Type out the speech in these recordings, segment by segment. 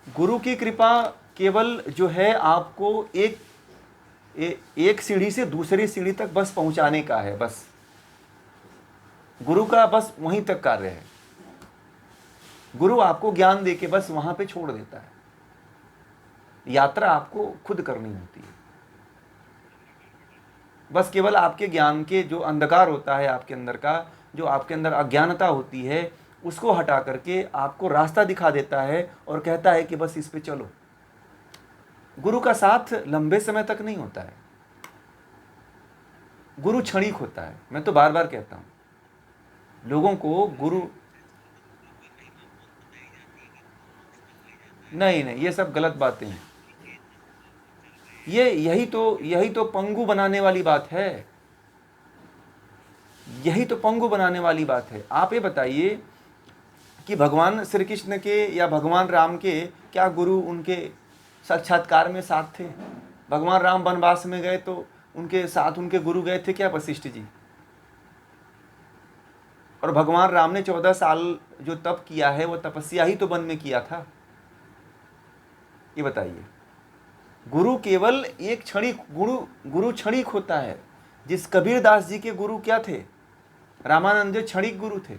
गुरु की कृपा केवल जो है आपको एक सीढ़ी से दूसरी सीढ़ी तक बस पहुंचाने का है। बस गुरु का बस वहीं तक कार्य है। गुरु आपको ज्ञान देके बस वहां पे छोड़ देता है। यात्रा आपको खुद करनी होती है। बस केवल आपके ज्ञान के जो अंधकार होता है आपके अंदर का, जो आपके अंदर अज्ञानता होती है, उसको हटा करके आपको रास्ता दिखा देता है और कहता है कि बस इस पे चलो। गुरु का साथ लंबे समय तक नहीं होता है। गुरु क्षणिक होता है। मैं तो बार बार कहता हूं लोगों को, गुरु नहीं नहीं, ये सब गलत बातें हैं। यही तो पंगु बनाने वाली बात है। यही तो पंगु बनाने वाली बात है। आप ये बताइए कि भगवान श्री कृष्ण के या भगवान राम के क्या गुरु उनके साक्षात्कार में साथ थे? भगवान राम वनवास में गए तो उनके साथ उनके गुरु गए थे क्या? वशिष्ठ जी। और भगवान राम ने 14 साल जो तप किया है वो तपस्या ही तो वन में किया था। ये बताइए। गुरु केवल एक क्षणिक गुरु क्षणिक होता है। जिस कबीर दास जी के गुरु क्या थे? रामानंद क्षणिक गुरु थे।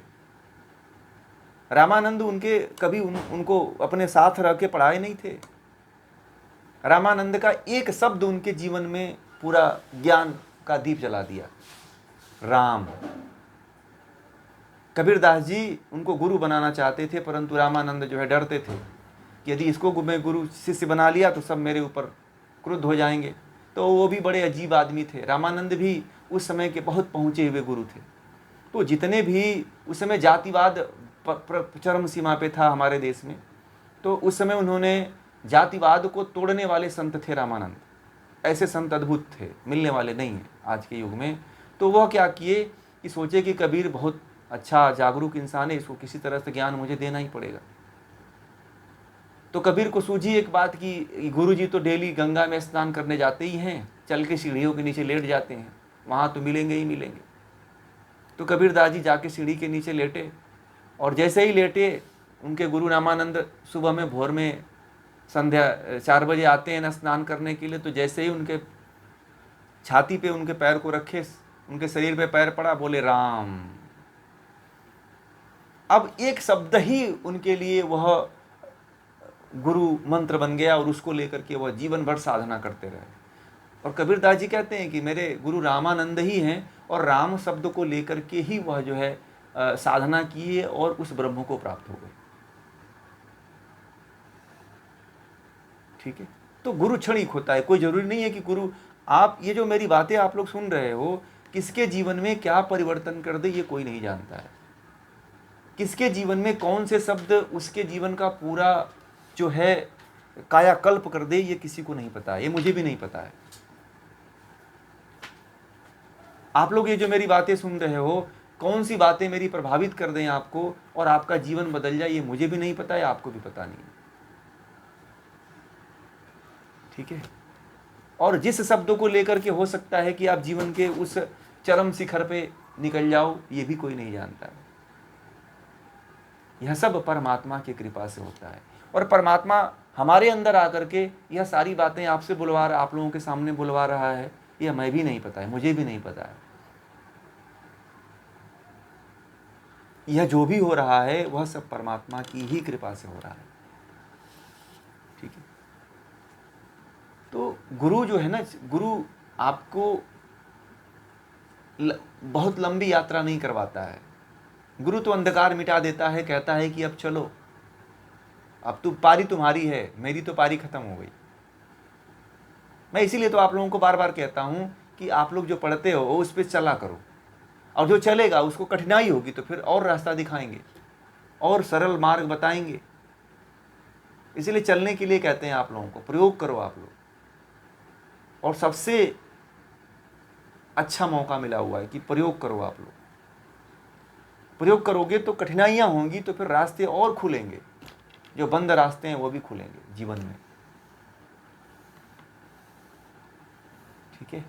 रामानंद उनके कभी उनको अपने साथ रह के पढ़ाए नहीं थे। रामानंद का एक शब्द उनके जीवन में पूरा ज्ञान का दीप जला दिया। राम। कबीरदास जी उनको गुरु बनाना चाहते थे, परंतु रामानंद जो है डरते थे कि यदि इसको मैं गुरु शिष्य बना लिया तो सब मेरे ऊपर क्रुद्ध हो जाएंगे। तो वो भी बड़े अजीब आदमी थे। रामानंद भी उस समय के बहुत पहुँचे हुए गुरु थे। तो जितने भी उस समय जातिवाद चरम सीमा पे था हमारे देश में, तो उस समय उन्होंने जातिवाद को तोड़ने वाले संत थे रामानंद। ऐसे संत अद्भुत थे, मिलने वाले नहीं हैं आज के युग में। तो वह क्या किए कि सोचे कि कबीर बहुत अच्छा जागरूक इंसान है, इसको किसी तरह से ज्ञान मुझे देना ही पड़ेगा। तो कबीर को सूझी एक बात कि गुरुजी तो डेली गंगा में स्नान करने जाते ही हैं, चल के सीढ़ियों के नीचे लेट जाते हैं, वहाँ तो मिलेंगे ही मिलेंगे। तो कबीरदास जी जाके सीढ़ी के नीचे लेटे, और जैसे ही लेटे उनके गुरु रामानंद सुबह में भोर में संध्या 4 बजे आते हैं ना स्नान करने के लिए। तो जैसे ही उनके छाती पे उनके पैर को रखे, उनके शरीर पे पैर पड़ा, बोले राम। अब एक शब्द ही उनके लिए वह गुरु मंत्र बन गया और उसको लेकर के वह जीवन भर साधना करते रहे। और कबीरदास जी कहते हैं कि मेरे गुरु रामानंद ही हैं, और राम शब्द को लेकर के ही वह जो है साधना किए और उस ब्रह्म को प्राप्त हो गए। ठीक है। तो गुरु क्षणिक होता है। कोई जरूरी नहीं है कि गुरु, आप ये जो मेरी बातें आप लोग सुन रहे हो, किसके जीवन में क्या परिवर्तन कर दे ये कोई नहीं जानता है। किसके जीवन में कौन से शब्द उसके जीवन का पूरा जो है कायाकल्प कर दे ये किसी को नहीं पता है। ये मुझे भी नहीं पता है। आप लोग ये जो मेरी बातें सुन रहे हो, कौन सी बातें मेरी प्रभावित कर दें आपको और आपका जीवन बदल जाए, ये मुझे भी नहीं पता है, आपको भी पता नहीं है। ठीक है। और जिस शब्दों को लेकर के हो सकता है कि आप जीवन के उस चरम शिखर पे निकल जाओ, ये भी कोई नहीं जानता है। यह सब परमात्मा की कृपा से होता है। और परमात्मा हमारे अंदर आकर के यह सारी बातें आपसे बुलवा रहा, आप लोगों के सामने बुलवा रहा है, यह मैं भी नहीं पता है, मुझे भी नहीं पता है। यह जो भी हो रहा है वह सब परमात्मा की ही कृपा से हो रहा है। ठीक है। तो गुरु जो है ना, गुरु आपको बहुत लंबी यात्रा नहीं करवाता है। गुरु तो अंधकार मिटा देता है, कहता है कि अब चलो, अब तो पारी तुम्हारी है, मेरी तो पारी खत्म हो गई। मैं इसीलिए तो आप लोगों को बार बार कहता हूं कि आप लोग जो पढ़ते हो उस पर चला करो, और जो चलेगा उसको कठिनाई होगी तो फिर और रास्ता दिखाएंगे और सरल मार्ग बताएंगे। इसलिए चलने के लिए कहते हैं आप लोगों को, प्रयोग करो आप लोग। और सबसे अच्छा मौका मिला हुआ है कि प्रयोग करो आप लोग। प्रयोग करोगे तो कठिनाइयां होंगी, तो फिर रास्ते और खुलेंगे, जो बंद रास्ते हैं वो भी खुलेंगे जीवन में। ठीक है।